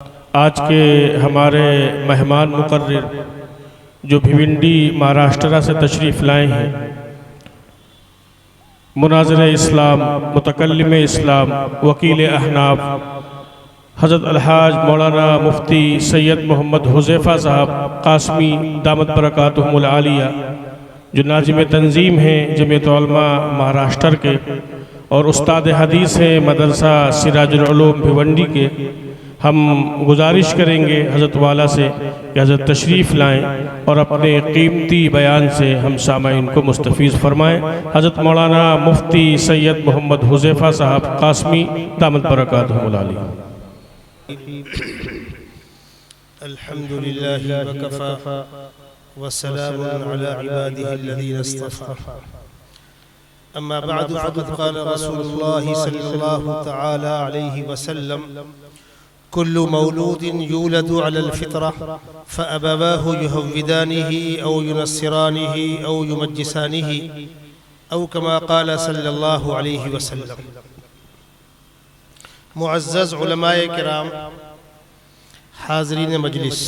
آج کے ہمارے مہمان مقرر جو بھیونڈی مہاراشٹرا سے تشریف لائے ہیں، مناظر اسلام، متکلم اسلام، وکیل احناف حضرت الحاج مولانا مفتی سید محمد حذیفہ صاحب قاسمی دامت برکاتہم العالیہ، جو ناظم تنظیم ہیں جمعیت علماء مہاراشٹر کے اور استاد حدیث ہیں مدرسہ سراج العلوم بھیونڈی کے، ہم گزارش کریں گے حضرت والا سے کہ حضرت تشریف لائیں اور اپنے قیمتی بیان سے ہم سامعین کو مستفیض فرمائیں۔ حضرت مولانا مفتی سید محمد حذیفہ صاحب قاسمی دامت برکاتہم العالیہ۔ الحمدللہ وکفا وسلام علی عبادہ الذین اصطفى اما بعد فقد قال رسول اللہ صلی اللہ تعالی علیہ وسلم كل مولود يولد على الفطرة فأبواه يهودانه أو ينصرانه أو يمجسانه أو كما قال صلى الله عليه وسلم۔ معزز علماء کرام، حاضرین مجلس،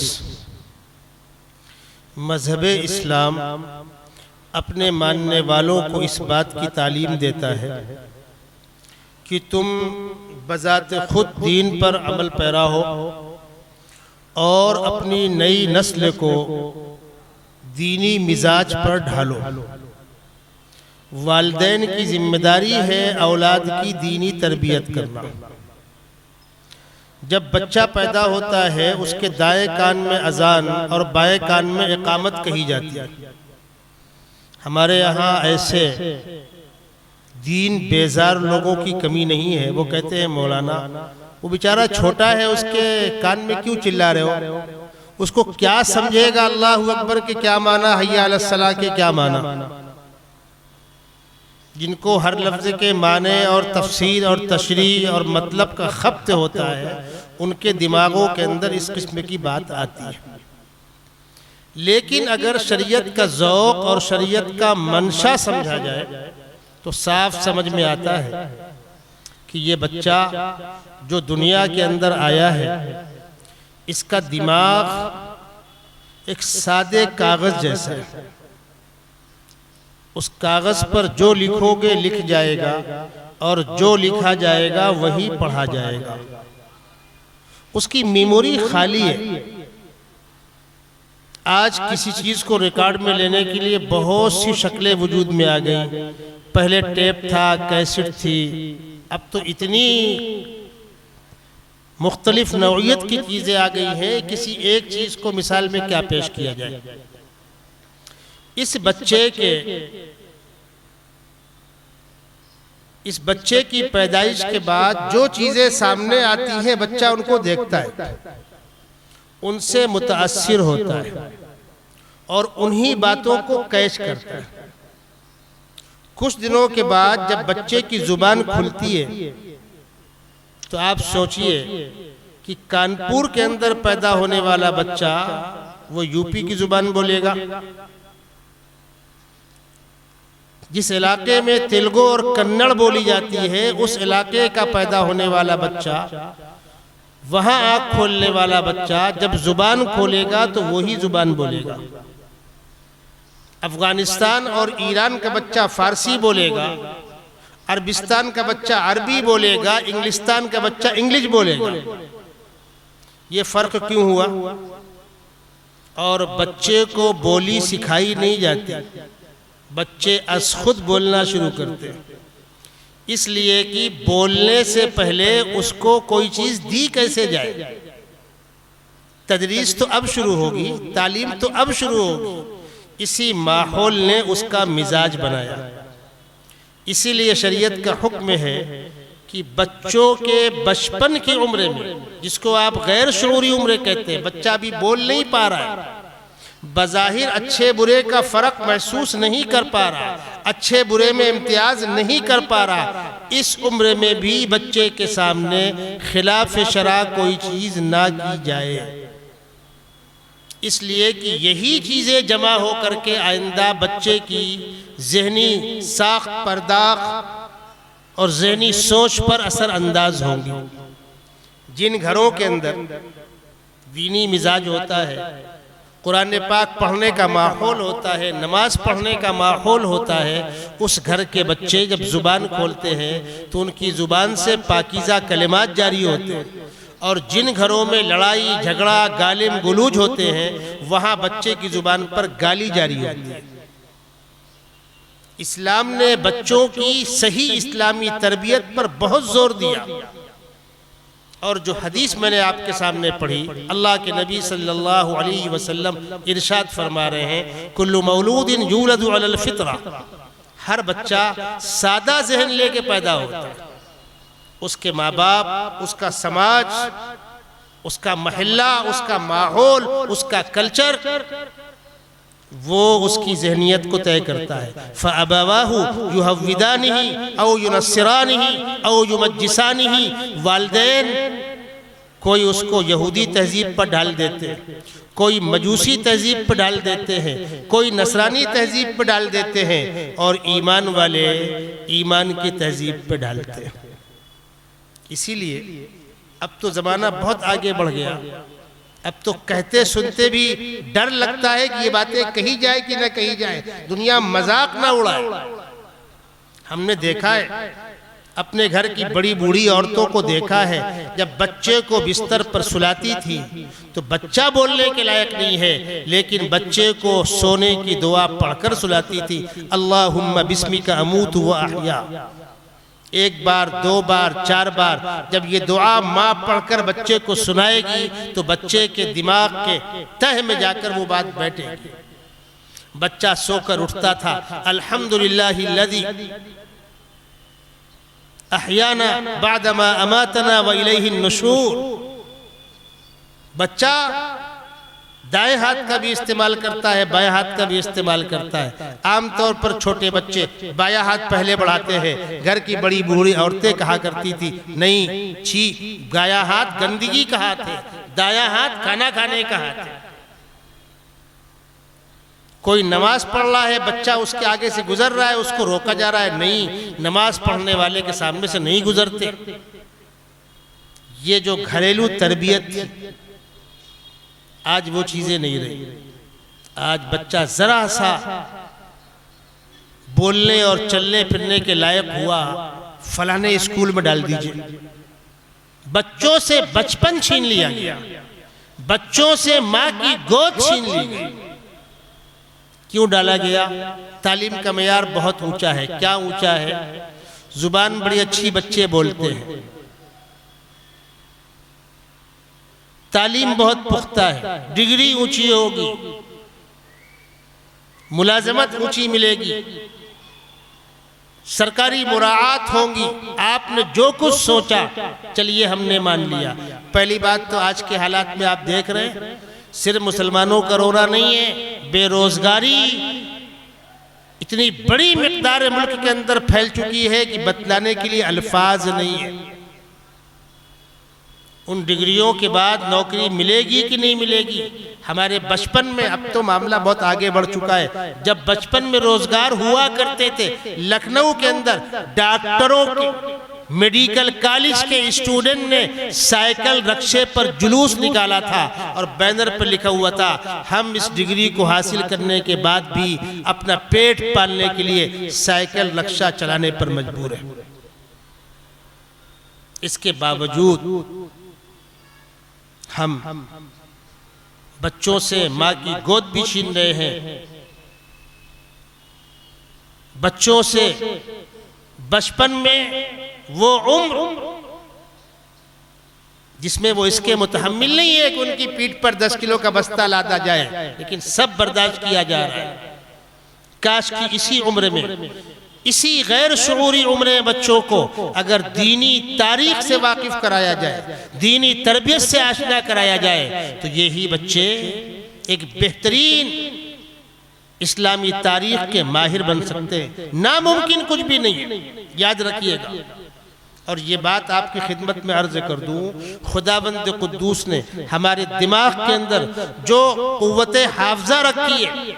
مذہب اسلام اپنے ماننے والوں کو اس بات کی تعلیم دیتا ہے کہ تم بذات خود دین پر عمل پیرا ہو اور اپنی نئی نسل کو دینی مزاج پر ڈھالو۔ والدین کی ذمہ داری ہے اولاد کی دینی تربیت کرنا۔ جب بچہ پیدا ہوتا ہے اس کے دائیں کان میں اذان اور بائیں کان میں اقامت کہی جاتی ہے۔ ہمارے یہاں ایسے دین بیزار لوگوں کی کمی نہیں ہے۔ وہ کہتے ہیں مولانا وہ بیچارہ چھوٹا ہے، اس کے کان میں کیوں چلا رہے ہو؟ اس کو کیا سمجھے گا اللہ اکبر کے کیا معنی، حی علی الصلاۃ کے کیا معنی؟ جن کو ہر لفظ کے معنی اور تفسیر اور تشریح اور مطلب کا خبط ہوتا ہے، ان کے دماغوں کے اندر اس قسم کی بات آتی ہے۔ لیکن اگر شریعت کا ذوق اور شریعت کا منشا سمجھا جائے تو صاف سمجھ میں آتا ہے کہ یہ بچہ جو دنیا کے اندر آیا ہے، اس کا دماغ ایک سادے کاغذ جیسا ہے۔ اس کاغذ پر جو لکھو گے لکھ جائے گا اور جو لکھا جائے گا وہی پڑھا جائے گا۔ اس کی میموری خالی ہے۔ آج کسی چیز کو ریکارڈ میں لینے کے لیے بہت سی شکلیں وجود میں آ گئی۔ پہلے ٹیپ تھا، کیسٹ تھی، اب تو اتنی مختلف نوعیت کی چیزیں آ گئی ہیں، کسی ایک چیز کو مثال میں کیا پیش کیا جائے۔ اس بچے کی پیدائش کے بعد جو چیزیں سامنے آتی ہیں بچہ ان کو دیکھتا ہے، ان سے متاثر ہوتا ہے اور انہی باتوں کو کیچ کرتا ہے۔ کچھ دنوں کے بعد جب بچے کی زبان کھلتی ہے تو آپ سوچئے کہ کانپور کے اندر پیدا ہونے والا بچہ وہ یو پی کی زبان بولے گا، جس علاقے میں تیلگو اور کنڑ بولی جاتی ہے اس علاقے کا پیدا ہونے والا بچہ، وہاں آنکھ کھولنے والا بچہ جب زبان کھولے گا تو وہی زبان بولے گا۔ افغانستان اور ایران کا بچہ فارسی بولے گا، عربستان کا بچہ عربی بولے گا، انگلستان کا بچہ انگلش بولے گا۔ یہ فرق کیوں ہوا؟ اور بچے کو بولی سکھائی نہیں جاتی، بچے از خود بولنا شروع کرتے ہیں، اس لیے کہ بولنے سے پہلے اس کو کوئی چیز دی کیسے جائے۔ تدریس تو اب شروع ہوگی، تعلیم تو اب شروع ہوگی۔ اسی ماحول نے اس کا مزاج بنایا۔ اسی لیے شریعت کا حکم ہے کہ بچوں کے بچپن کی عمر میں، جس کو آپ غیر شعوری عمر کہتے ہیں، بچہ بھی بول نہیں پا رہا ہے، بظاہر اچھے برے کا فرق محسوس نہیں کر پا رہا، اچھے برے میں امتیاز نہیں کر پا رہا، اس عمر میں بھی بچے کے سامنے خلاف شرع کوئی چیز نہ کی جائے، اس لیے کہ یہی چیزیں جمع ہو کر کے آئندہ بچے کی ذہنی ساخت پرداخت اور ذہنی سوچ پر اثر انداز ہوں گی۔ جن گھروں کے اندر دینی مزاج ہوتا ہے، قرآن پاک پڑھنے کا ماحول ہوتا ہے، نماز پڑھنے کا ماحول ہوتا ہے، اس گھر کے بچے جب زبان کھولتے ہیں تو ان کی زبان سے پاکیزہ کلمات جاری ہوتے ہیں، اور جن گھروں میں لڑائی جھگڑا گالم گلوج ہوتے ہیں وہاں بچے کی زبان پر گالی جاری ہوتی ہے۔ اسلام نے بچوں کی صحیح اسلامی تربیت پر بہت زور دیا، اور جو حدیث میں نے آپ کے سامنے پڑھی، اللہ کے نبی صلی اللہ علیہ وسلم ارشاد فرما رہے ہیں کل مولود یولد علی الفطرہ، ہر بچہ سادہ ذہن لے کے پیدا ہوتا ہے، اس کے ماں باپ، اس کا سماج، اس کا محلہ، اس کا ماحول، اس کا کلچر، وہ اس کی ذہنیت کو طے کرتا ہے۔ فَأَبَوَاهُ يُحَوِّدَانِهِ أَوْ يُنَصِّرَانِهِ أَوْ يُمَجِّسَانِهِ، والدین کوئی اس کو یہودی تہذیب پر ڈال دیتے ہیں، کوئی مجوسی تہذیب پر ڈال دیتے ہیں، کوئی نصرانی تہذیب پر ڈال دیتے ہیں، اور ایمان والے ایمان کی تہذیب پر ڈالتے ہیں۔ اسی لیے اب تو زمانہ بہت آگے بڑھ گیا، اب تو کہتے سنتے بھی ڈر لگتا ہے کہ یہ باتیں کہی جائے کہ نہ کہی جائے، دنیا مذاق نہ اڑائے۔ ہم نے دیکھا ہے، اپنے گھر کی بڑی بوڑھی عورتوں کو دیکھا ہے، جب بچے کو بستر پر سلاتی تھی تو بچہ بولنے کے لائق نہیں ہے، لیکن بچے کو سونے کی دعا پڑھ کر سلاتی تھی، اللہم بسمک اموت و احیا۔ ایک بار، دو بار، چار بار جب یہ دعا ماں پڑھ کر بچے کو سنائے گی تو بچے کے دماغ کے تہ میں جا کر وہ بات بیٹھے گی۔ بچہ سو کر اٹھتا تھا، الحمدللہ الذی احیانا بعدما اماتنا والیہ النشور۔ بچہ دائیں ہاتھ کا بھی استعمال کرتا ہے، بائیں ہاتھ کا بھی استعمال کرتا ہے۔ عام طور پر چھوٹے بچے بایاں ہاتھ پہلے بڑھاتے ہیں، گھر کی بڑی بوڑھی عورتیں کہا کرتی تھی نہیں، چھی، دایاں ہاتھ گندگی کا ہاتھ ہے، دایاں ہاتھ کھانا کھانے کا ہاتھ ہے۔ کوئی نماز پڑھ رہا ہے، بچہ اس کے آگے سے گزر رہا ہے، اس کو روکا جا رہا ہے، نہیں، نماز پڑھنے والے کے سامنے سے نہیں گزرتے۔ یہ جو گھریلو تربیت تھی، آج وہ چیزیں نہیں رہی۔ آج بچہ ذرا سا بولنے اور چلنے پھرنے کے لائق ہوا، فلانے اسکول میں ڈال دیجئے۔ بچوں سے بچپن چھین لیا گیا، بچوں سے ماں کی گود چھین لی گئی۔ کیوں ڈالا گیا؟ تعلیم کا معیار بہت اونچا ہے۔ کیا اونچا ہے؟ زبان بڑی اچھی بچے بولتے ہیں، تعلیم بہت پختہ ہے، ڈگری اونچی ہوگی، ملازمت اونچی ملے گی، سرکاری مراعات ہوں گی، آپ نے جو کچھ سوچا چلیے ہم نے مان لیا۔ پہلی بات تو آج کے حالات میں آپ دیکھ رہے ہیں، صرف مسلمانوں کا رونا نہیں ہے، بے روزگاری اتنی بڑی مقدار ملک کے اندر پھیل چکی ہے کہ بتلانے کے لیے الفاظ نہیں ہے۔ ان ڈگریوں کے بعد نوکری ملے گی کہ نہیں ملے گی؟ ہمارے بچپن میں، اب تو معاملہ بہت آگے بڑھ چکا ہے، جب بچپن میں روزگار ہوا کرتے تھے، لکھنؤ کے اندر ڈاکٹروں کے میڈیکل کالج کے اسٹوڈنٹ نے سائیکل رکشے پر جلوس نکالا تھا اور بینر پر لکھا ہوا تھا ہم اس ڈگری کو حاصل کرنے کے بعد بھی اپنا پیٹ پالنے کے لیے سائیکل رکشہ چلانے پر مجبور ہیں۔ اس کے باوجود ہم بچوں سے ماں کی گود بھی چھین رہے ہیں، بچوں سے بچپن میں وہ عمر جس میں وہ اس کے متحمل نہیں ہے کہ ان کی پیٹھ پر 10 کلو کا بستہ لادا جائے، لیکن سب برداشت کیا جا رہا ہے۔ کاش کی اسی عمر میں، اسی غیر شعوری عمر بچوں کو اگر دینی تاریخ سے واقف کرایا جائے، دینی تربیت سے آشنا کرایا جائے، تو یہی بچے ایک بہترین اسلامی تاریخ کے ماہر بن سکتے ہیں۔ ناممکن کچھ بھی نہیں ہے، یاد رکھیے گا۔ اور یہ بات آپ کی خدمت میں عرض کر دوں، خداوند قدوس نے ہمارے دماغ کے اندر جو قوت حافظہ رکھی ہے،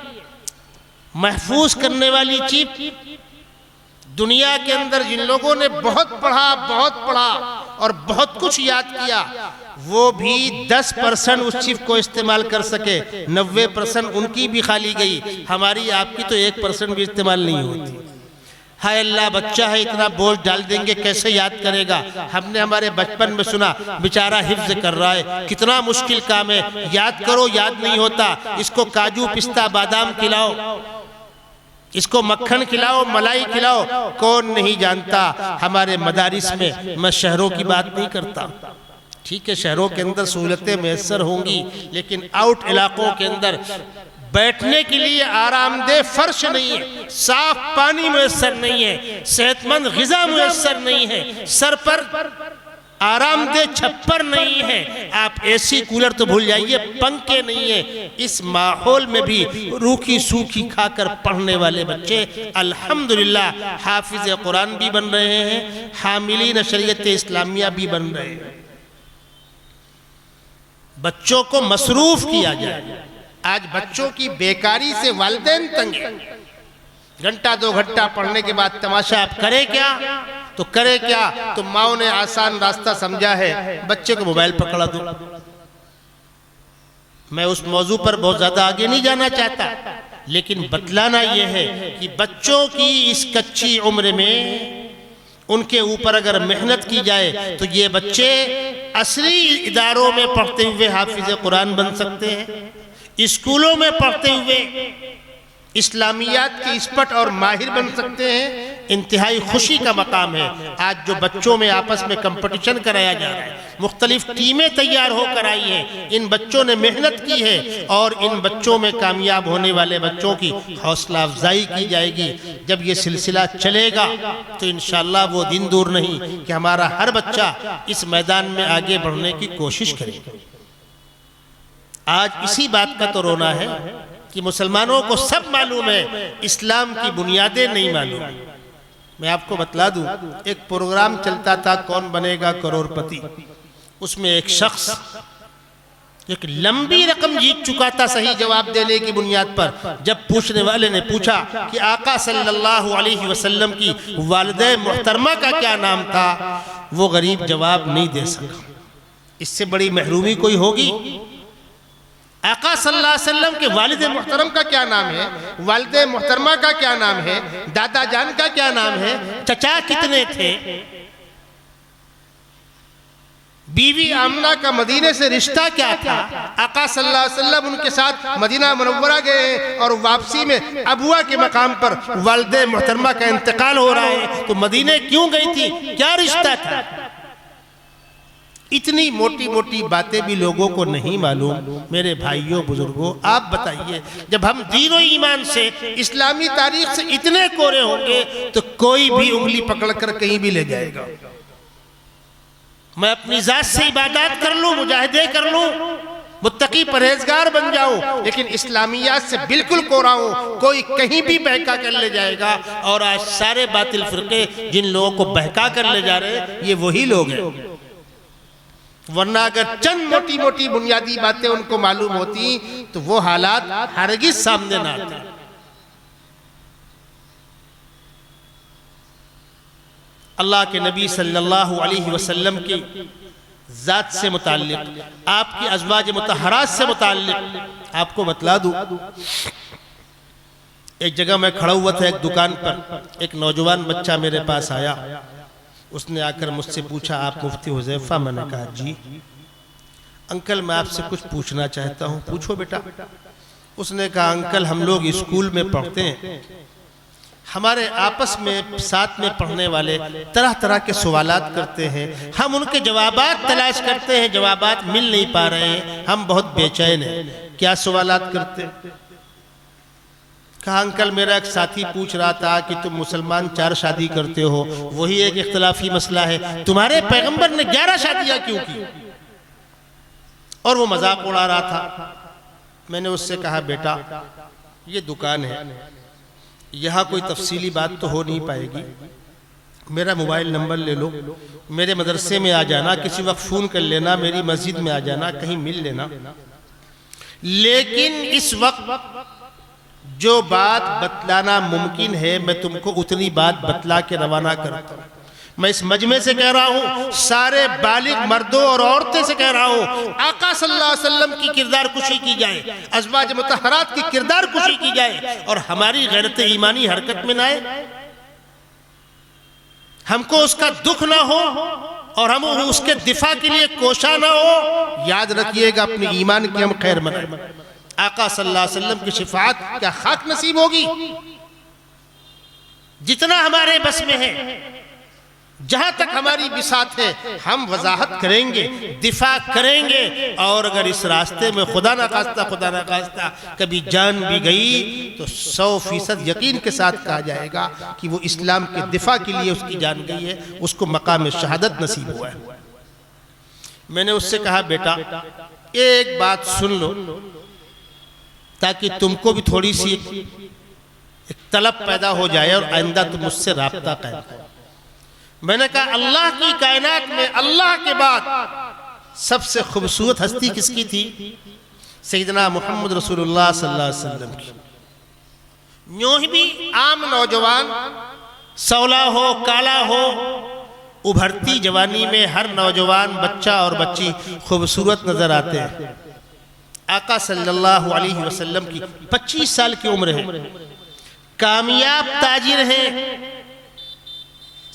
محفوظ کرنے والی چیز، دنیا کے اندر جن لوگوں نے بہت پڑھا اور بہت کچھ یاد کیا، وہ بھی 10% اس چیف کو استعمال کر سکے، 90% ان کی بھی خالی گئی، ہماری آپ کی تو 1% بھی استعمال نہیں ہوتی۔ ہائے اللہ، بچہ ہے اتنا بوجھ ڈال دیں گے کیسے یاد کرے گا؟ ہم نے ہمارے بچپن میں سنا بیچارہ حفظ کر رہا ہے، کتنا مشکل کام ہے، یاد کرو یاد نہیں ہوتا، اس کو کاجو پستہ بادام کھلاؤ، اس کو مکھن کھلاؤ، ملائی کھلاؤ، کون نہیں جانتا؟ ہمارے مدارس میں شہروں کی بات نہیں کرتا، ٹھیک ہے شہروں کے اندر سہولتیں میسر ہوں گی، لیکن آؤٹ علاقوں کے اندر بیٹھنے کے لیے آرام دہ فرش نہیں ہے، صاف پانی میسر نہیں ہے، صحت مند غذا میسر نہیں ہے، سر پر آرام دہ چھپر نہیں ہے، آپ اے سی کولر تو بھول جائیے، پنکھے نہیں ہیں۔ اس ماحول میں بھی روکھی سوکھی کھا کر پڑھنے والے بچے الحمدللہ حافظ قرآن بھی بن رہے ہیں، حاملین شریعت اسلامیہ بھی بن رہے ہیں۔ بچوں کو مصروف کیا جائے۔ آج بچوں کی بیکاری سے والدین تنگ ہیں، گھنٹہ 2 گھنٹہ پڑھنے کے بعد تماشا، آپ کرے کیا تو کرے کیا؟ تو ماؤں نے آسان راستہ سمجھا ہے، بچے کو موبائل پکڑا دو۔ میں اس موضوع پر بہت زیادہ آگے نہیں جانا چاہتا، لیکن بتلانا یہ ہے کہ بچوں کی اس کچی عمر میں ان کے اوپر اگر محنت کی جائے تو یہ بچے عصری اداروں میں پڑھتے ہوئے حافظ قرآن بن سکتے ہیں، اسکولوں میں پڑھتے ہوئے اسلامیات کے اسپٹ اور ماہر بن سکتے ہیں۔ انتہائی خوشی کا مقام ہے آج جو بچوں میں آپس میں کمپٹیشن کرایا جا رہا ہے، مختلف ٹیمیں تیار ہو کر آئی ہیں، ان بچوں نے محنت کی ہے، اور ان بچوں میں کامیاب ہونے والے بچوں کی حوصلہ افزائی کی جائے گی۔ جب یہ سلسلہ چلے گا تو انشاءاللہ وہ دن دور نہیں کہ ہمارا ہر بچہ اس میدان میں آگے بڑھنے کی کوشش کرے گا۔ آج اسی بات کا تو رونا ہے کہ مسلمانوں کو سب معلوم ہے، اسلام کی بنیادیں نہیں معلوم۔ میں آپ کو بتلا دوں، ایک پروگرام چلتا تھا کون بنے گا کروڑ پتی، اس میں ایک شخص ایک لمبی رقم جیت چکا تھا صحیح جواب دینے کی بنیاد پر۔ جب پوچھنے والے نے پوچھا کہ آقا صلی اللہ علیہ وسلم کی والدہ محترمہ کا کیا نام تھا، وہ غریب جواب نہیں دے سکا۔ اس سے بڑی محرومی کوئی ہوگی؟ آقا صلی اللہ علیہ وسلم کے والد محترم کا کیا نام ہے، والد محترمہ کا کیا نام ہے، دادا جان کا کیا نام ہے، چچا کتنے تھے، بیوی آمنہ کا مدینے سے رشتہ کیا تھا؟ آقا صلی اللہ علیہ وسلم ان کے ساتھ مدینہ منورہ گئے اور واپسی میں ابوا کے مقام پر والد محترمہ کا انتقال ہو رہا ہے، تو مدینے کیوں گئی تھی، کیا رشتہ تھا؟ اتنی موٹی موٹی باتیں بھی لوگوں کو نہیں معلوم۔ میرے بھائیوں بزرگوں، آپ بتائیے، جب ہم دین و ایمان سے اسلامی تاریخ سے اتنے کورے ہوں گے تو کوئی بھی انگلی پکڑ کر کہیں بھی لے جائے گا۔ میں اپنی ذات سے عبادات کر لوں، مجاہدے کر لوں، متقی پرہیزگار بن جاؤں، لیکن اسلامیات سے بالکل کورا ہوں، کوئی کہیں بھی بہکا کر لے جائے گا۔ اور آج سارے باطل فرقے جن لوگوں کو بہکا کر لے جا رہے ہیں یہ وہی لوگ ہیں، ورنہ اگر چند موٹی موٹی بنیادی باتیں ان کو معلوم ہوتی تو وہ حالات ہرگز سامنے نہ آتے۔ اللہ کے نبی صلی اللہ علیہ وسلم کی ذات سے متعلق، آپ کی ازواج مطہرات سے متعلق آپ کو بتلا دوں۔ ایک جگہ میں کھڑا ہوا تھا ایک دکان پر، ایک نوجوان بچہ میرے پاس آیا، اس نے آ کر مجھ سے پوچھا آپ مفتی حذیفہ؟ میں نے کہا جی انکل میں آپ سے کچھ پوچھنا چاہتا ہوں۔ پوچھو بیٹا۔ اس نے کہا انکل ہم لوگ اسکول میں پڑھتے ہیں، ہمارے آپس میں ساتھ میں پڑھنے والے طرح طرح کے سوالات کرتے ہیں، ہم ان کے جوابات تلاش کرتے ہیں، جوابات مل نہیں پا رہے ہیں، ہم بہت بے چین ہیں۔ کیا سوالات کرتے ہیں؟ کہا انکل میرا ایک ساتھی پوچھ رہا تھا کہ تم مسلمان 4 شادی کرتے ہو، وہی ایک اختلافی مسئلہ ہے، تمہارے پیغمبر نے 11 شادیاں کیوں کی؟ اور وہ مذاق اڑا رہا تھا۔ میں نے اس سے کہا بیٹا یہ دکان ہے، یہاں کوئی تفصیلی بات تو ہو نہیں پائے گی، میرا موبائل نمبر لے لو، میرے مدرسے میں آ جانا، کسی وقت فون کر لینا، میری مسجد میں آ جانا، کہیں مل لینا، لیکن اس وقت جو بات بتلانا ممکن ہے میں تم کو اتنی بات بتلا کے روانہ کرتا ہوں۔ میں اس مجمع سے کہہ رہا ہوں، سارے بالغ مردوں اور عورتیں سے کہہ رہا ہوں، آقا صلی اللہ علیہ وسلم کی کردار کشی کی جائے، ازواج مطہرات کی کردار کشی کی جائے، اور ہماری غیرت ایمانی حرکت میں نہ آئے، ہم کو اس کا دکھ نہ ہو اور ہم اس کے دفاع کے لیے کوشاں نہ ہو۔ یاد رکھیے گا اپنے ایمان کی ہم خیر منائیں۔ آقا صلی اللہ علیہ وسلم کی شفاعت کیا خاک نصیب ہوگی؟ جتنا ہمارے بس میں ہے، جہاں تک ہماری بساط ہے، ہم وضاحت کریں گے، دفاع کریں گے، اور اگر اس راستے میں خدا نہ خواستہ کبھی جان بھی گئی تو 100% یقین کے ساتھ کہا جائے گا کہ وہ اسلام کے دفاع کے لیے اس کی جان گئی ہے، اس کو مقام شہادت نصیب ہوا ہے۔ میں نے اس سے کہا بیٹا ایک بات سن لو تاکہ تم کو بھی تھوڑی سی ایک طلب پیدا ہو جائے اور آئندہ تم مجھ سے رابطہ قائم کرو۔ میں نے کہا اللہ کی کائنات میں اللہ کے بعد سب سے خوبصورت ہستی کس کی تھی؟ سیدنا محمد رسول اللہ صلی اللہ علیہ وسلم کی۔ یوں ہی بھی عام نوجوان سولا ہو کالا ہو، ابھرتی جوانی میں ہر نوجوان بچہ اور بچی خوبصورت نظر آتے ہیں۔ آقا صلی اللہ علیہ وسلم کی 25 سال کی عمر ہے، کامیاب تاجر ہیں،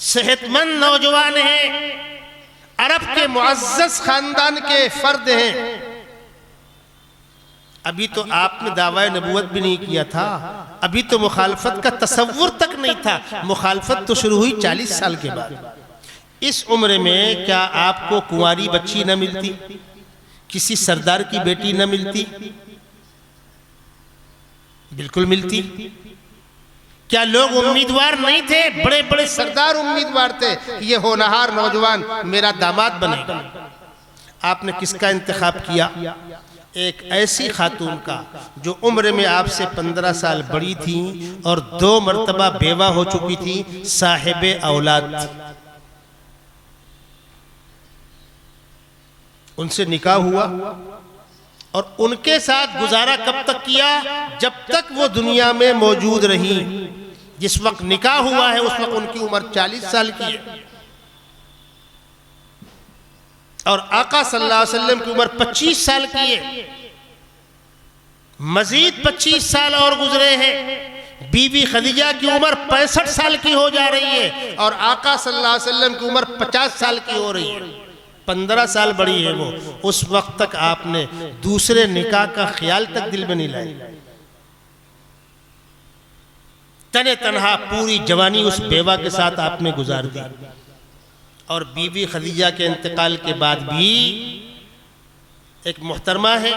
صحت مند نوجوان ہیں، عرب کے معزز خاندان کے فرد ہیں۔ ابھی تو آپ نے دعویٰ نبوت بھی نہیں کیا تھا، ابھی تو مخالفت کا تصور تک نہیں تھا، مخالفت تو شروع ہوئی 40 سال کے بعد۔ اس عمر میں کیا آپ کو کنواری بچی نہ ملتی، کسی سردار کی بیٹی نہ ملتی؟ بالکل ملتی۔ کیا لوگ امیدوار نہیں تھے؟ بڑے بڑے سردار امیدوار تھے کہ یہ ہونہار نوجوان میرا داماد بنے گا۔ آپ نے کس کا انتخاب کیا؟ ایک ایسی خاتون کا جو عمر میں آپ سے 15 سال بڑی تھی اور 2 مرتبہ بیوہ ہو چکی تھی، صاحب اولاد تھی۔ ان سے نکاح ہوا اور ان کے ساتھ گزارا کب تک کیا؟ جب تک وہ دنیا میں موجود رہی۔ جس وقت نکاح ہوا ہے اس وقت ان کی عمر 40 سال کی ہے، اور آقا صلی اللہ علیہ وسلم کی عمر 25 سال کی ہے۔ مزید 25 سال اور گزرے ہیں، بی بی خدیجہ کی عمر 65 سال کی ہو جا رہی ہے، اور آقا صلی اللہ علیہ وسلم کی عمر 50 سال کی ہو رہی ہے۔ 15 سال بڑی ہے وہ۔ اس وقت تک آپ نے دوسرے نکاح کا خیال تک دل میں نہیں لائے۔ تنے تنہا پوری جوانی اس بیوہ کے ساتھ آپ نے گزار دی، اور بی بی خدیجہ کے انتقال کے بعد بھی ایک محترمہ ہے،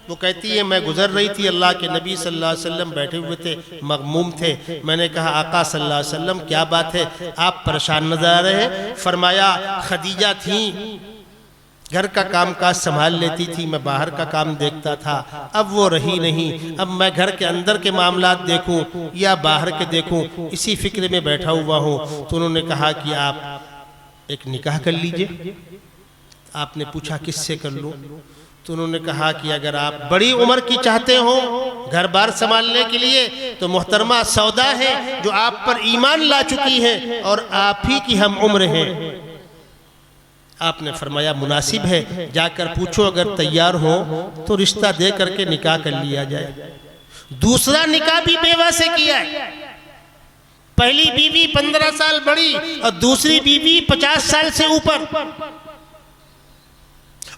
وہ کہتی ہے میں گزر رہی تھی، اللہ کے نبی صلی اللہ علیہ وسلم بیٹھے ہوئے تھے، مغموم تھے۔ میں نے کہا آقا صلی اللہ علیہ وسلم کیا بات ہے، آپ پریشان نظر آ رہے ہیں؟ فرمایا خدیجہ تھیں، گھر کا کام کاج سنبھال لیتی تھی، میں باہر کا کام دیکھتا تھا، اب وہ رہی نہیں، اب میں گھر کے اندر کے معاملات دیکھوں یا باہر کے دیکھوں، اسی فکر میں بیٹھا ہوا ہوں۔ تو انہوں نے کہا کہ آپ ایک نکاح کر لیجئے۔ آپ نے پوچھا کس سے کر لوں؟ تو انہوں نے کہا کہ اگر آپ بڑی عمر کی چاہتے ہو گھر بار سنبھالنے کے لیے تو محترمہ سودا ہے جو آپ پر ایمان لا چکی ہے اور آپ ہی کی ہم عمر ہیں۔ آپ نے فرمایا مناسب ہے، جا کر پوچھو، اگر تیار ہو تو رشتہ دے کر کے نکاح کر لیا جائے۔ دوسرا نکاح بھی بیوہ سے کیا ہے، پہلی بیوی 15 سال بڑی اور دوسری بیوی 50 سال سے اوپر،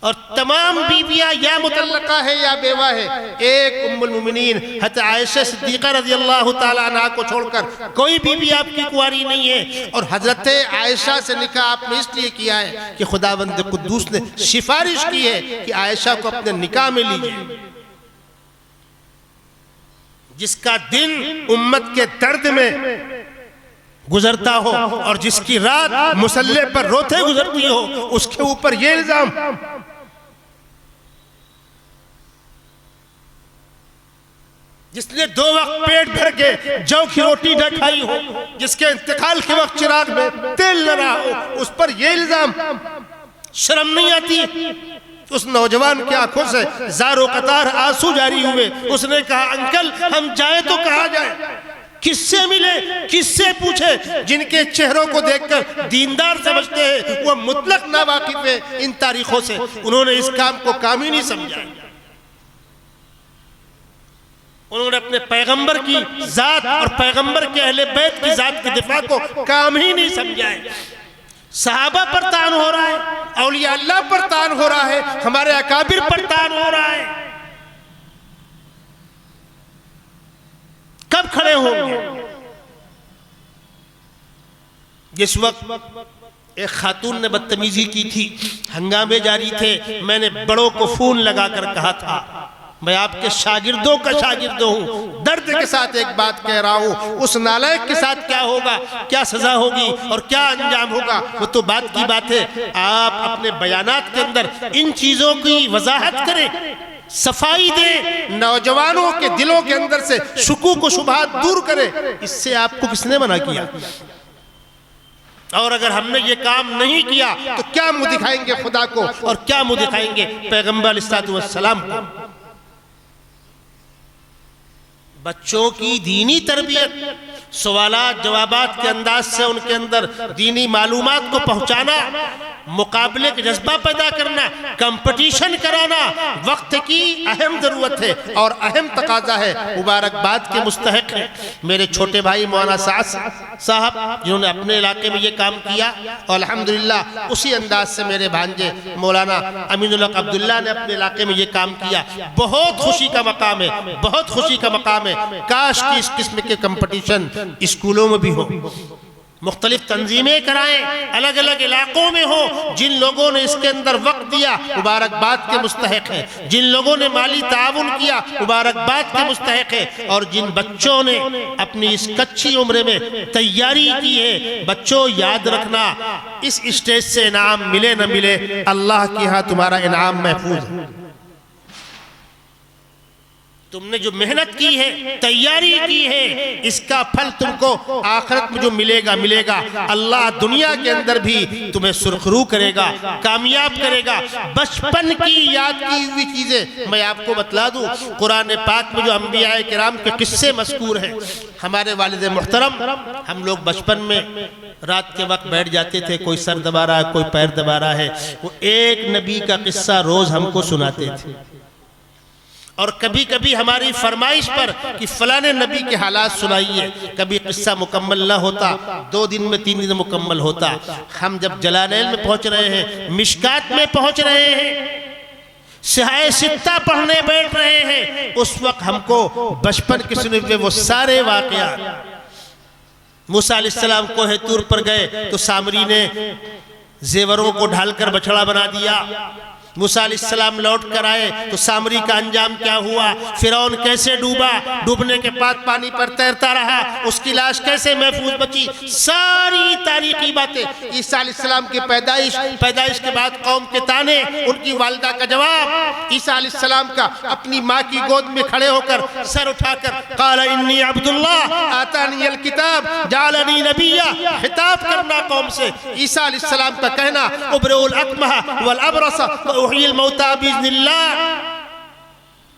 اور تمام بیویاں یا مطلقہ ہے یا بیوہ ہے۔ ایک ام المومنین حضرت عائشہ صدیقہ رضی اللہ تعالیٰ عنہ کو چھوڑ کر کوئی بیوی آپ کی کنواری نہیں ہے، اور حضرت عائشہ سے نکاح آپ نے اس لیے کیا ہے کہ خداوند قدوس نے سفارش کی ہے کہ عائشہ کو اپنے نکاح میں لیجئے۔ جس کا دن امت کے درد میں گزرتا ہو اور جس کی رات مصلی پر روتے گزرتی ہو، اس کے اوپر یہ الزام۔ جس نے 2 وقت پیٹ بھر کے جو کی روٹی نہ کھائی ہو، جس کے انتقال کے وقت چراغ میں تیل نہ رہا ہو، اس پر یہ الزام۔ شرم نہیں آتی؟ اس نوجوان کی آنکھوں سے زار و قطار آنسو جاری ہوئے۔ اس نے کہا انکل ہم جائیں تو کہاں جائیں؟ کس سے ملے، کس سے پوچھے؟ جن کے چہروں کو دیکھ کر دیندار سمجھتے ہیں وہ مطلق ناواقف ہیں ان تاریخوں سے، انہوں نے اس کام کو کام ہی نہیں سمجھا۔ انہوں نے اپنے پیغمبر کی ذات اور پیغمبر کے اہل بیت کی ذات کی دفاع کو کام ہی نہیں سمجھا ہے۔ صحابہ پر طعن ہو رہا ہے، اولیاء اللہ پر طعن ہو رہا ہے، ہمارے اکابر پر طعن ہو رہا ہے، کب کھڑے ہوں گے؟ جس وقت ایک خاتون نے بدتمیزی کی تھی، ہنگامے جاری تھے، میں نے بڑوں کو فون لگا کر کہا تھا میں آپ کے شاگردوں کا شاگرد ہوں، درد کے ساتھ ایک بات کہہ رہا ہوں، اس نالائق کے ساتھ کیا ہوگا، کیا سزا ہوگی اور کیا انجام ہوگا وہ تو بات کی بات ہے، آپ اپنے بیانات کے اندر ان چیزوں کی وضاحت کریں، صفائی دیں، نوجوانوں کے دلوں کے اندر سے شکوک و شبہات دور کریں۔ اس سے آپ کو کس نے منع کیا؟ اور اگر ہم نے یہ کام نہیں کیا تو کیا منہ دکھائیں گے خدا کو اور کیا منہ دکھائیں گے پیغمبر علیہ السلام کو؟ بچوں کی دینی تربیت، سوالات جوابات کے انداز سے ان کے اندر دینی معلومات کو پہنچانا، مقابلے کا جذبہ پیدا کرنا، کمپٹیشن کرانا وقت کی اہم ضرورت ہے اور اہم تقاضا ہے، مبارکباد کے مستحق ہے میرے چھوٹے بھائی مولانا سعد صاحب جنہوں نے اپنے علاقے میں یہ کام کیا، اور الحمدللہ اسی انداز سے میرے بھانجے مولانا امین الحق عبداللہ نے اپنے علاقے میں یہ کام کیا۔ بہت خوشی کا مقام ہے، بہت خوشی کا مقام ہے، کاش کی اس قسم کے کمپٹیشن اسکولوں میں بھی ہو، مختلف تنظیمیں کرائیں، الگ الگ علاقوں میں ہو۔ جن لوگوں نے اس کے اندر وقت دیا مبارکباد کے مستحق ہے، جن لوگوں نے مالی تعاون کیا مبارکباد کے مستحق ہے، اور جن بچوں نے اپنی اس کچھی عمر میں تیاری کی ہے، بچوں یاد رکھنا اس اسٹیج سے انعام ملے نہ ملے، اللہ کی ہاں تمہارا انعام محفوظ ہے۔ تم نے جو محنت کی ہے، تیاری کی ہے، اس کا پھل تم کو آخرت میں جو ملے گا، اللہ دنیا کے اندر بھی تمہیں سرخرو کرے گا، کامیاب کرے گا۔ بچپن کی یاد کی ہوئی چیزیں میں آپ کو بتلا دوں، قرآن پاک میں جو انبیاء کرام کے قصے مذکور ہیں، ہمارے والد محترم، ہم لوگ بچپن میں رات کے وقت بیٹھ جاتے تھے، کوئی سر دبا رہا ہے، کوئی پیر دبا رہا ہے، وہ ایک نبی کا قصہ روز ہم کو سناتے تھے، اور کبھی کبھی ہماری فرمائش پر کہ فلانے نبی کے حالات سنائیے، کبھی قصہ مکمل نہ ہوتا، 2 دن میں 3 دن مکمل ہوتا۔ ہم جب جلالین میں پہنچ رہے ہیں، مشکات میں پہنچ رہے ہیں، سیاہ ستہ پڑھنے بیٹھ رہے ہیں، اس وقت ہم کو بچپن کے سنے ہوئے وہ سارے واقعات، موسیٰ علیہ السلام کوہ طور پر گئے تو سامری نے زیوروں کو ڈھال کر بچڑا بنا دیا، موسیٰ علیہ السلام لوٹ کر آئے تو سامری کا انجام کیا ہوا، فرعون کیسے ڈوبا، ڈوبنے کے بعد پانی پر تیرتا رہا، اس کی لاش کیسے محفوظ بچی، ساری تاریخی باتیں، عیسیٰ علیہ السلام کی پیدائش کے بعد قوم کے تانے، ان کی والدہ کا جواب، عیسیٰ علیہ السلام کا اپنی ماں کی گود میں کھڑے ہو کر سر اٹھا کر قال انی عبداللہ آتانی الکتاب جعلنی نبیا، خطاب کرنا قوم سے، عیسیٰ علیہ السلام کا کہنا ابرئ الاکمہ والابرص وحی الموتى بإذن اللہ،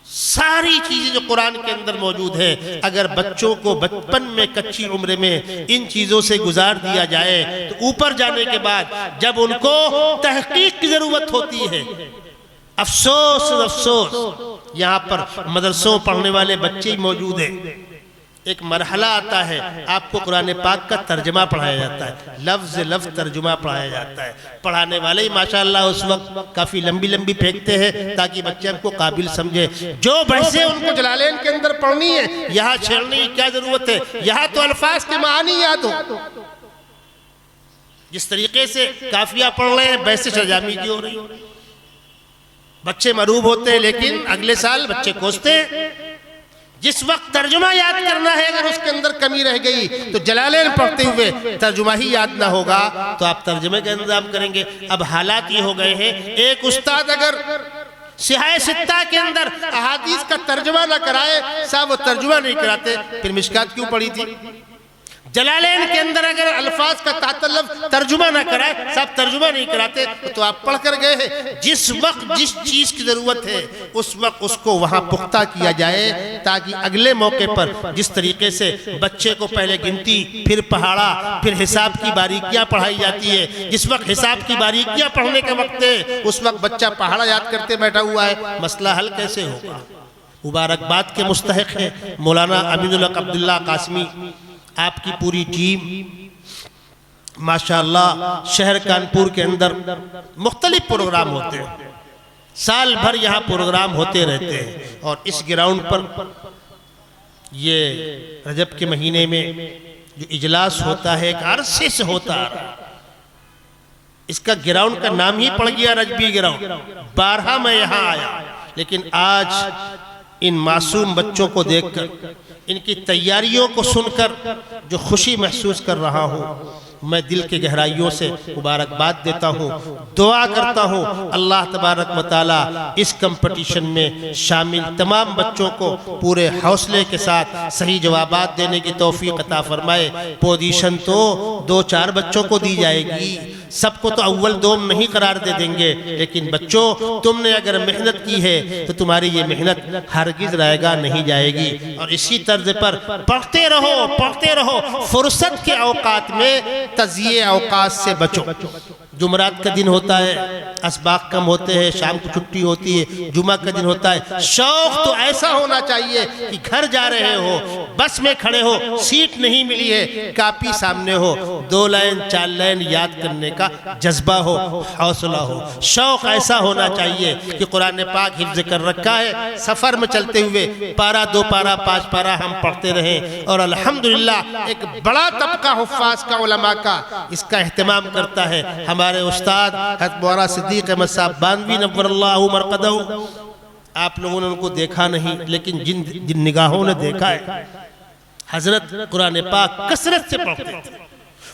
ساری چیزیں جو قرآن کے اندر موجود ہے، اگر بچوں کو بچپن میں کچی عمر میں ان چیزوں سے گزار دیا جائے تو اوپر جانے کے بعد جب ان کو تحقیق کی ضرورت ہوتی ہے، افسوس یہاں پر مدرسوں پڑھنے والے بچے ہی موجود ہیں، ایک مرحلہ آتا ہے آپ کو قرآن پاک کا ترجمہ پڑھایا جاتا ہے، لفظ ترجمہ پڑھایا جاتا ہے، پڑھانے والے ہی ماشاءاللہ اس وقت کافی لمبی پھینکتے ہیں تاکہ بچے ہم کو قابل سمجھے، جو بحثیں ان کو جلالین کے اندر پڑھنی ہے یہاں چھیڑنے کی کیا ضرورت ہے، یہاں تو الفاظ کے معانی یاد ہو، جس طریقے سے کافیہ پڑھ رہے ہیں بحث شرجامی کی ہو رہی، بچے مروب ہوتے ہیں لیکن اگلے سال بچے کوستے ہیں۔ جس وقت ترجمہ یاد کرنا ہے اگر اس کے اندر کمی رہ گئی تو جلالین پڑھتے ہوئے ترجمہ ہی یاد نہ ہوگا تو آپ ترجمے کا انتظام کریں گے۔ اب حالات یہ ہو گئے ہیں، ایک استاد اگر سیاہ ستہ کے اندر احادیث کا ترجمہ نہ کرائے، صاحب وہ ترجمہ نہیں کراتے، پھر مشکات کیوں پڑھی تھی؟ جلالین کے اندر اگر الفاظ کا تاتلف ترجمہ نہ کرائے، صاحب ترجمہ نہیں کراتے تو آپ پڑھ کر گئے ہیں۔ جس وقت جس چیز کی ضرورت ہے اس وقت اس کو وہاں پختہ کیا جائے، تاکہ اگلے موقع پر جس طریقے سے بچے کو پہلے گنتی، پھر پہاڑا، پھر حساب کی باریکیاں پڑھائی جاتی ہے، جس وقت حساب کی باریکیاں پڑھنے کا وقت ہے اس وقت بچہ پہاڑا یاد کرتے بیٹھا ہوا ہے، مسئلہ حل کیسے ہوگا؟ مبارکباد کے مستحق ہے مولانا امین الحق عبداللہ قاسمی، آپ کی پوری ٹیم ماشاءاللہ۔ شہر کانپور کے اندر مختلف پروگرام ہوتے ہیں، سال بھر یہاں پروگرام ہوتے رہتے ہیں، اور اس گراؤنڈ پر یہ رجب کے مہینے میں جو اجلاس ہوتا ہے ایک عرصے سے ہوتا آ رہا ہے۔ اس کا گراؤنڈ کا نام ہی پڑ گیا رجبی گراؤنڈ۔ بارہا میں یہاں آیا، لیکن آج ان معصوم بچوں کو دیکھ کر، ان کی تیاریوں کو سن کر جو خوشی محسوس کر رہا ہوں، میں دل کے گہرائیوں سے مبارکباد دیتا ہوں، دعا کرتا ہوں اللہ تبارک و تعالی اس کمپٹیشن میں شامل تمام بچوں کو پورے حوصلے کے ساتھ صحیح جوابات دینے کی توفیق عطا فرمائے۔ پوزیشن تو 2-4 بچوں کو دی جائے گی، سب کو تو اول دوم نہیں قرار دے دیں گے، لیکن بچوں تم نے اگر محنت کی ہے تو تمہاری یہ محنت ہرگز رائے گا نہیں جائے گی، اور اسی طرز پر پڑھتے رہو، فرصت کے اوقات میں تضییع اوقات سے بچو۔ جمعرات کا دن ہوتا ہے، اسباق کم ہوتے ہیں، شام کو چھٹی ہوتی ہے، جمعہ کا دن ہوتا ہے، شوق تو ایسا ہونا چاہیے کہ گھر جا رہے ہو، بس میں کھڑے ہو، سیٹ نہیں ملی ہے، کاپی سامنے ہو، 2 لائن 4 لائن یاد کرنے کا جذبہ ہو، حوصلہ ہو، شوق ایسا ہونا چاہیے کہ قرآن پاک حفظ کر رکھا ہے، سفر میں چلتے ہوئے پارہ 2 پارہ 5 پارہ ہم پڑھتے رہیں، اور الحمدللہ ایک بڑا طبقہ حفاظ کا، علماء کا اس کا اہتمام کرتا ہے۔ ہمارے استاد حضرت مولانا صدیق احمد صاحب بانوی نور اللہ مرقدہ، آپ لوگوں نے ان کو دیکھا نہیں، لیکن جن نگاہوں نے دیکھا ہے، حضرت قرآن پاک کثرت سے پڑھتے تھے۔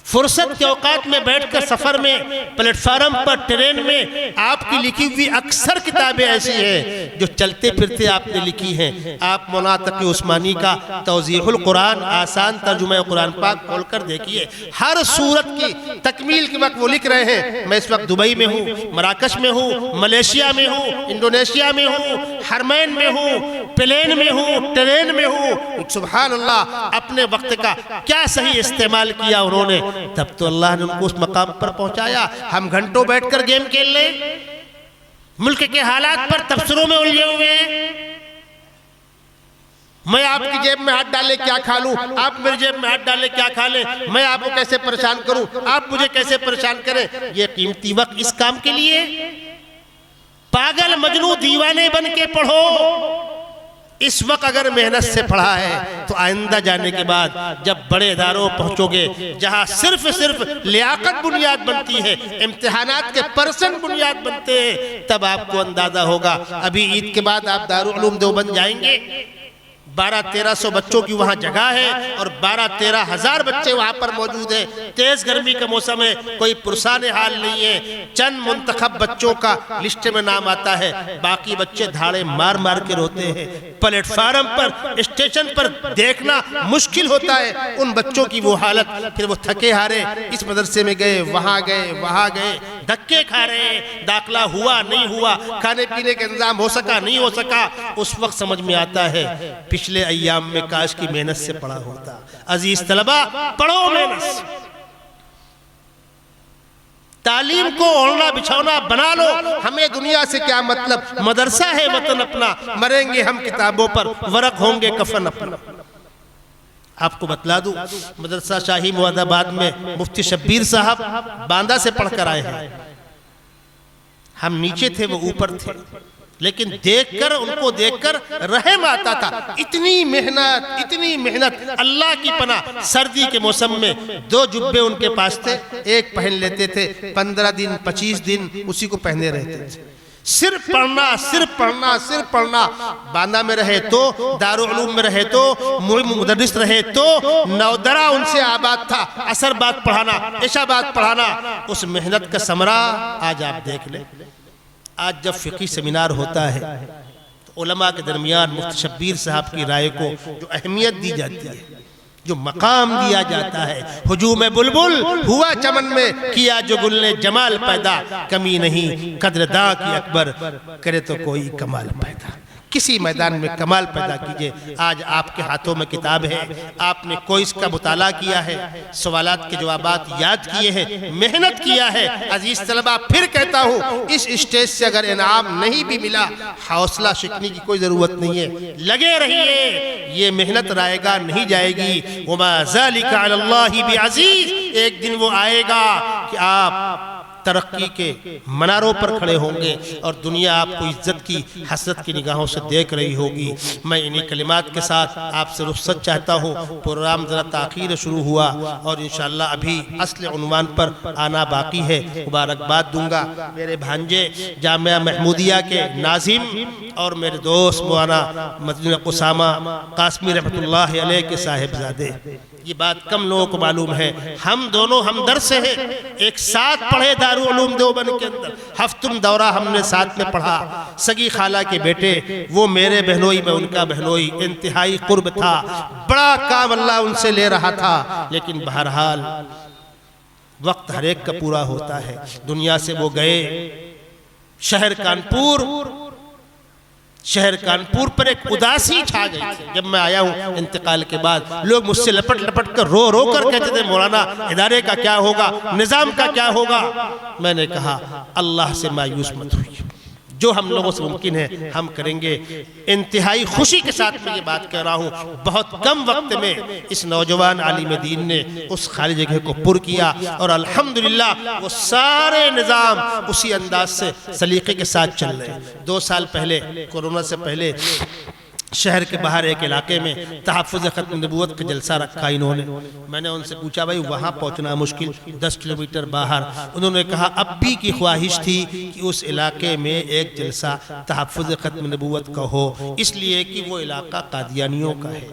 فرصت کے اوقات میں بیٹھ کر سفر میں، پلیٹ فارم پر، ٹرین میں، آپ کی لکھی ہوئی اکثر کتابیں ایسی ہیں جو چلتے پھرتے آپ نے لکھی ہیں۔ آپ مولانا تقی عثمانی کا توضیح القرآن آسان ترجمہ قرآن پاک کھول کر دیکھیے، ہر سورت کی تکمیل کے وقت وہ لکھ رہے ہیں۔ میں اس وقت دبئی میں ہوں، مراکش میں ہوں، ملیشیا میں ہوں، انڈونیشیا میں ہوں، حرمین میں ہوں، پلین میں ہوں، ٹرین میں ہوں۔ سبحان اللہ، اپنے وقت کا کیا صحیح استعمال کیا انہوں نے، تب تو اللہ نے ان کو اس مقام پر پہنچایا۔ ہم گھنٹوں بیٹھ کر گیم کھیل لیں، ملک کے حالات پر تبصروں میں الجھے ہوئے ہیں۔ میں آپ کی جیب میں ہاتھ ڈالے کیا کھا لوں، آپ میری جیب میں ہاتھ ڈالے کیا کھا لیں، میں آپ کو کیسے پریشان کروں، آپ مجھے کیسے پریشان کریں۔ یہ قیمتی وقت اس کام کے لیے پاگل مجنوں دیوانے بن کے پڑھو۔ اس وقت اگر محنت سے پڑھا ہے تو آئندہ جانے کے بعد جب بڑے اداروں پہنچو گے جہاں صرف لیاقت بنیاد بنتی ہے، امتحانات کے پرسنٹ بنیاد بنتے ہیں، تب آپ کو اندازہ ہوگا۔ ابھی عید کے بعد آپ دارالعلوم دیوبند جائیں گے، 1200-1300 بچوں کی وہاں جگہ ہے، اور 12-13 ہزار بچے وہاں پر موجود ہیں۔ تیز گرمی کا موسم ہے، کوئی پرسان حال نہیں ہے، چند منتخب بچوں کا لسٹ میں نام آتا ہے، باقی بچے دھاڑے مار مار کے روتے ہیں۔ پلیٹ فارم پر، اسٹیشن پر دیکھنا مشکل ہوتا ہے ان بچوں کی وہ حالت۔ پھر وہ تھکے ہارے اس مدرسے میں گئے، وہاں گئے، دھکے کھا رہے ہیں، داخلہ ہوا نہیں ہوا، کھانے پینے کا انتظام ہو سکا نہیں ہو سکا۔ اس وقت سمجھ میں آتا ہے پچھلے ایام میں کاش کی محنت سے پڑھا ہوتا۔ عزیز طلبہ، پڑھو محنت سے، تعلیم کو اوڑھنا بچھونا بنا لو۔ ہمیں دنیا سے کیا مطلب، مدرسہ ہے وطن اپنا، مریں گے ہم کتابوں پر، ورق ہوں گے کفن اپنا۔ آپ کو بتلا دوں، مدرسہ شاہی مواد آباد میں مفتی شبیر صاحب باندہ سے پڑھ کر آئے ہیں۔ ہم نیچے تھے، وہ اوپر تھے، لیکن ان کو دیکھ کر رحم آتا تھا۔ اتنی محنت، اللہ کی پناہ۔ سردی کے موسم میں 2 جبے ان کے پاس تھے، ایک پہن لیتے تھے، 15 دن 25 دن اسی کو پہنے رہتے تھے۔ صرف پڑھنا، باندہ میں رہے تو، دارالعلوم میں رہے تو، مدرس رہے تو، نودرہ ان سے آباد تھا، عصر بعد پڑھانا، عشاء بعد پڑھانا۔ اس محنت کا ثمرہ آج آپ دیکھ لیں۔ آج جب فقہی سیمینار ہوتا ہے تو علماء کے درمیان مفتی شبیر صاحب کی رائے کو جو اہمیت دی جاتی ہے، جو مقام دیا جاتا ہے. ہجوم بلبل ہوا چمن میں کیا جو گل نے جمال پیدا, کمی نہیں قدرداں کی اکبر کرے تو کوئی کمال پیدا. کسی میدان میں کمال پیدا کیجئے. آج آپ کے ہاتھوں میں کتاب ہے, آپ نے کوئز کا مطالعہ کیا ہے, سوالات کے جوابات یاد کیے ہیں, محنت کیا ہے. عزیز طلبہ پھر کہتا ہوں, اس اسٹیج سے اگر انعام نہیں بھی ملا, حوصلہ شکنی کی کوئی ضرورت نہیں ہے, لگے رہیے. یہ محنت رائے گا نہیں جائے گی. وَمَا ذَلِكَ عَلَى اللَّهِ بِعَزِيزٍ. ایک دن وہ آئے گا کہ آپ ترقی کے مناروں پر کھڑے ہوں گے اور دنیا آپ کو عزت کی حسرت کی نگاہوں سے دیکھ رہی ہوگی. میں انہی کلمات کے ساتھ آپ سے رخصت چاہتا ہوں. پروگرام ذرا تاخیر شروع ہوا اور انشاءاللہ ابھی اصل عنوان پر آنا باقی ہے. مبارکباد دوں گا میرے بھانجے جامعہ محمودیہ کے ناظم اور میرے دوست مولانا مدنی اسامہ قاسمی رحمۃ اللہ علیہ کے صاحبزادے. یہ بات کم لوگوں کو معلوم ہے, ہم دونوں ہمدرد سے ہیں, ایک ساتھ پڑھے دارالعلوم دیوبند کے اندر, ہفتم دورہ ہم نے ساتھ میں پڑھا. سگی خالہ کے بیٹے, وہ میرے بہنوئی میں ان کا بہنوئی, انتہائی قرب تھا, بڑا کام اللہ ان سے لے رہا تھا. لیکن بہرحال وقت ہر ایک کا پورا ہوتا ہے. دنیا سے وہ گئے. شہر کانپور پر ایک اداسی چھا گئی تھی. جب میں آیا ہوں انتقال کے بعد, لوگ مجھ سے لپٹ لپٹ کر رو رو کر کہتے تھے مولانا ادارے کا کیا ہوگا, نظام کا کیا ہوگا. میں نے کہا اللہ سے مایوس مت ہوئیے, جو ہم لوگوں سے ممکن ہے ہم کریں گے. انتہائی خوشی کے ساتھ میں یہ بات کہہ رہا ہوں, بہت کم وقت میں اس نوجوان عالم دین نے اس خالی جگہ کو پر کیا اور الحمدللہ وہ سارے نظام اسی انداز سے سلیقے کے ساتھ چل رہے ہیں. 2 سال پہلے, کورونا سے پہلے, شہر کے باہر ایک علاقے میں تحفظ ختم نبوت کا جلسہ رکھا انہوں نے. میں نے ان سے پوچھا بھائی وہاں پہنچنا مشکل, 10 کلومیٹر باہر. انہوں نے کہا اب بھی کی خواہش تھی کہ اس علاقے میں ایک جلسہ تحفظ ختم نبوت کا ہو, اس لیے کہ وہ علاقہ قادیانیوں کا ہے,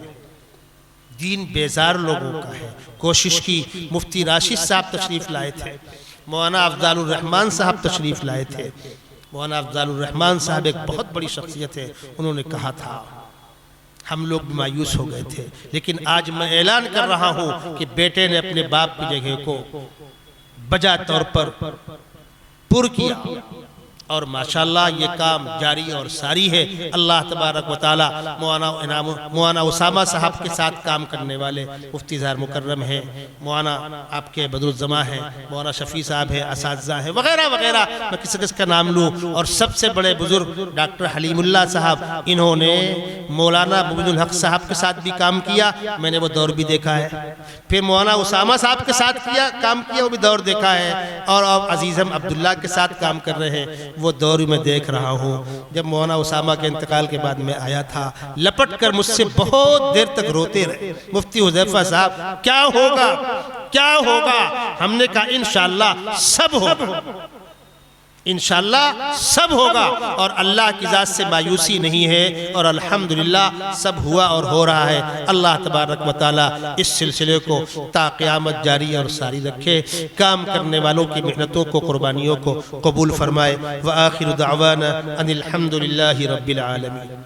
دین بیزار لوگوں کا ہے. کوشش کی. مفتی راشد صاحب تشریف لائے تھے, مولانا افضال الرحمان صاحب تشریف لائے تھے. مولانا افضال الرحمان صاحب ایک بہت بڑی شخصیت ہے. انہوں نے کہا تھا, ہم لوگ بھی مایوس ہو گئے تھے, لیکن آج میں اعلان کر رہا ہوں کہ بیٹے نے اپنے باپ کی جگہ کو بجا طور پر پر کیا اور ماشاءاللہ یہ کام جاری اور ساری ہے. اللہ تبارک و تعالی مولانا اسامہ صاحب کے ساتھ کام کرنے والے مفتی ظاہر مکرم ہیں, مولانا آپ کے بدرالزماں ہیں, مولانا شفیع صاحب ہیں, اساتذہ ہیں وغیرہ وغیرہ, میں کس کا نام لوں. اور سب سے بڑے بزرگ ڈاکٹر حلیم اللہ صاحب, انہوں نے مولانا مبین الحق صاحب کے ساتھ بھی کام کیا, میں نے وہ دور بھی دیکھا ہے. پھر مولانا اسامہ صاحب کے ساتھ کام کیا, وہ بھی دور دیکھا ہے. اور اب عزیزم عبداللہ کے ساتھ کام کر رہے ہیں, وہ دور میں دیکھ رہا ہوں. جب مولانا اسامہ کے انتقال کے بعد میں آیا تھا, لپٹ کر مجھ سے بہت دیر تک روتے رہے, مفتی حذیفہ صاحب کیا ہوگا کیا ہوگا. ہم نے کہا انشاءاللہ سب ہوگا, انشاءاللہ سب ہوگا, اور اللہ کی ذات سے مایوسی نہیں ہے, اور الحمدللہ سب ہوا اور ہو رہا ہے. اللہ تبارک و تعالی اس سلسلے کو تا قیامت جاری اور ساری رکھے, کام کرنے والوں کی محنتوں کو, قربانیوں کو قبول فرمائے. وآخر دعوانا ان الحمدللہ رب العالمین.